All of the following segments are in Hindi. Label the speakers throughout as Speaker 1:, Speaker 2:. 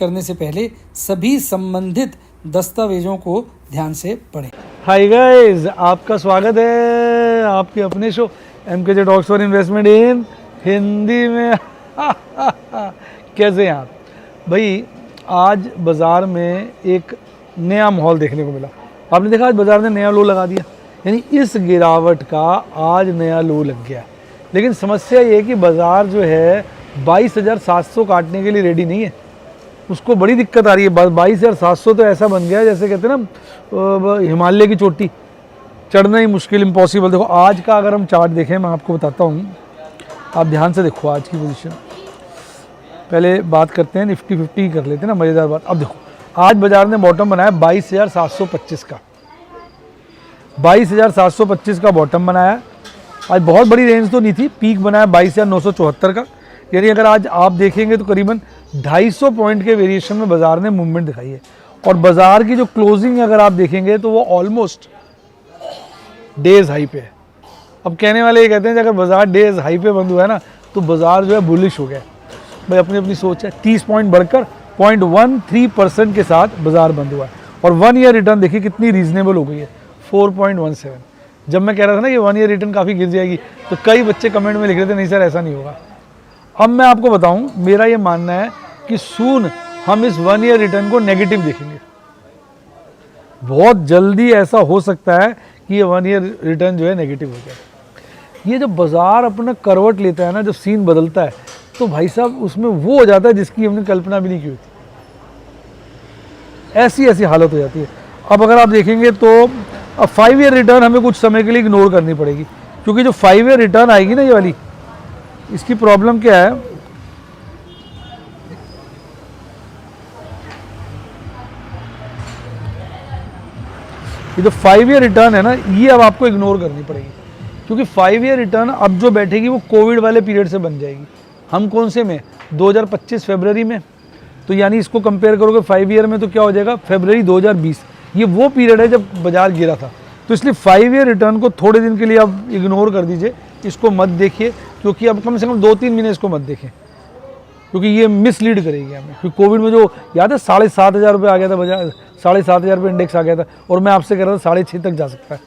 Speaker 1: करने से पहले सभी संबंधित दस्तावेजों को ध्यान से पढ़ें।
Speaker 2: हाय गाइस, आपका स्वागत है आपके अपने show MKJ talks for investment इन हिंदी में। कैसे हैं आप भाई? आज बाज़ार में एक नया माहौल देखने को मिला। आपने देखा आज बाज़ार ने नया लो लगा दिया, यानी इस गिरावट का आज नया लो लग गया। लेकिन समस्या ये है कि बाज़ार जो है 22,700 काटने के लिए रेडी नहीं है। उसको बड़ी दिक्कत आ रही है। 22,700 तो ऐसा बन गया जैसे कहते हैं ना हिमालय की चोटी, चढ़ना ही मुश्किल, इम्पॉसिबल। देखो आज का अगर हम चार्ट देखें, मैं आपको बताता हूँ, आप ध्यान से देखो आज की पोजीशन। पहले बात करते हैं निफ्टी 50 कर लेते हैं ना, मज़ेदार बात। अब देखो आज बाजार ने बॉटम बनाया 22,725 का, 22,725 का बॉटम बनाया। आज बहुत बड़ी रेंज तो नहीं थी, पीक बनाया 22,974 का। यानी अगर आज आप देखेंगे तो करीबन 250 पॉइंट के वेरिएशन में बाजार ने मूवमेंट दिखाई है। और बाजार की जो क्लोजिंग अगर आप देखेंगे तो वो ऑलमोस्ट डेज हाई पे है। अब कहने वाले ये कहते हैं कि अगर बाजार डेज हाई पे बंद हुआ है ना तो बाजार जो है बुलिश हो गया। भाई अपनी अपनी सोच है। 30 पॉइंट बढ़कर 0.13% के साथ बाजार बंद हुआ है। और 1 ईयर रिटर्न देखिए कितनी रीजनेबल हो गई है, 4.17। जब मैं कह रहा था ना कि 1 ईयर रिटर्न काफ़ी गिर जाएगी तो कई बच्चे कमेंट में लिख रहे थे नहीं सर ऐसा नहीं होगा। अब मैं आपको बताऊं, मेरा ये मानना है कि सून हम इस 1 ईयर रिटर्न को नेगेटिव देखेंगे। बहुत जल्दी ऐसा हो सकता है कि ये 1 ईयर रिटर्न जो है नेगेटिव हो जाए। ये जब बाजार अपना करवट लेता है ना, जब सीन बदलता है, तो भाई साहब उसमें वो हो जाता है जिसकी हमने कल्पना भी नहीं की होती। ऐसी ऐसी हालत हो जाती है। अब अगर आप देखेंगे तो अब 5 ईयर रिटर्न हमें कुछ समय के लिए इग्नोर करनी पड़ेगी, क्योंकि जो 5 ईयर रिटर्न आएगी ना ये वाली, इसकी प्रॉब्लम क्या है, ये जो 5 ईयर रिटर्न है ना, ये अब आपको इग्नोर करनी पड़ेगी। क्योंकि 5 ईयर रिटर्न अब जो बैठेगी वो कोविड वाले पीरियड से बन जाएगी। हम कौन से में, 2025 फरवरी में, तो यानी इसको कंपेयर करोगे 5 ईयर में तो क्या हो जाएगा, फरवरी 2020। ये वो पीरियड है जब बाजार गिरा था। तो इसलिए 5 ईयर रिटर्न को थोड़े दिन के लिए आप इग्नोर कर दीजिए, इसको मत देखिए। क्योंकि अब कम से कम 2-3 महीने इसको मत देखें, क्योंकि ये मिसलीड करेगी हमें। क्योंकि कोविड में जो याद है 7,500 रुपये आ गया था बाजार, 7,500 रुपये इंडेक्स आ गया था, और मैं आपसे कह रहा था 6.5 तक जा सकता है,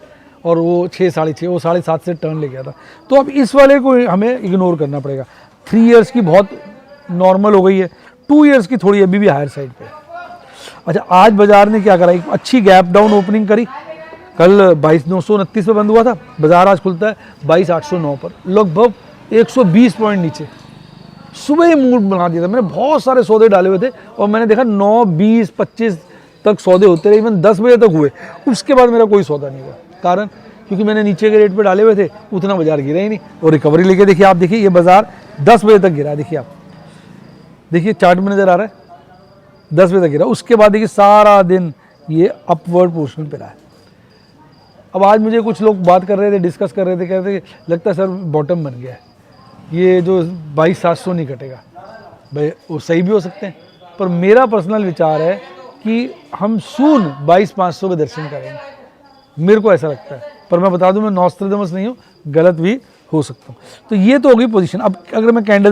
Speaker 2: और वो 6, 6.5, वो 7.5 से टर्न ले गया था। तो अब इस वाले को हमें इग्नोर करना पड़ेगा। 3 ईयर्स की बहुत नॉर्मल हो गई है, 2 ईयर्स की थोड़ी अभी भी हायर साइड पे। अच्छा, आज बाजार ने क्या करा, एक अच्छी गैप डाउन ओपनिंग करी। कल 22,929 पे बंद हुआ था, बाजार आज खुलता है 22,809 पर, लगभग 120 पॉइंट नीचे। सुबह ही मूड बना दिया था। मैंने बहुत सारे सौदे डाले हुए थे और मैंने देखा 9, 20, 25 तक सौदे होते रहे, इवन 10 बजे तक हुए। उसके बाद मेरा कोई सौदा नहीं हुआ। कारण क्योंकि मैंने नीचे के रेट पे डाले हुए थे, उतना बाजार गिरा ही नहीं। और रिकवरी लेके देखिए, आप देखिए ये बाजार 10 बजे तक गिरा। देखिए आप देखिए चार्ट में नजर आ रहा है, 10 बजे तक गिरा। उसके बाद देखिए सारा दिन ये अपवर्ड पोर्शन पे रहा है। अब आज मुझे कुछ लोग बात कर रहे थे, डिस्कस कर रहे थे, कह रहे थे लगता है सर बॉटम बन गया है, ये जो 22,700 नहीं कटेगा। भाई वो सही भी हो सकते हैं, पर मेरा पर्सनल विचार है कि हम सून 22,500 के दर्शन करेंगे। मेरे को ऐसा लगता है, पर मैं बता दूं मैं नॉस्ट्रेडमस नहीं हूँ, गलत भी हो सकता हूँ। तो ये तो होगी पोजीशन। अब अगर मैं कैंडल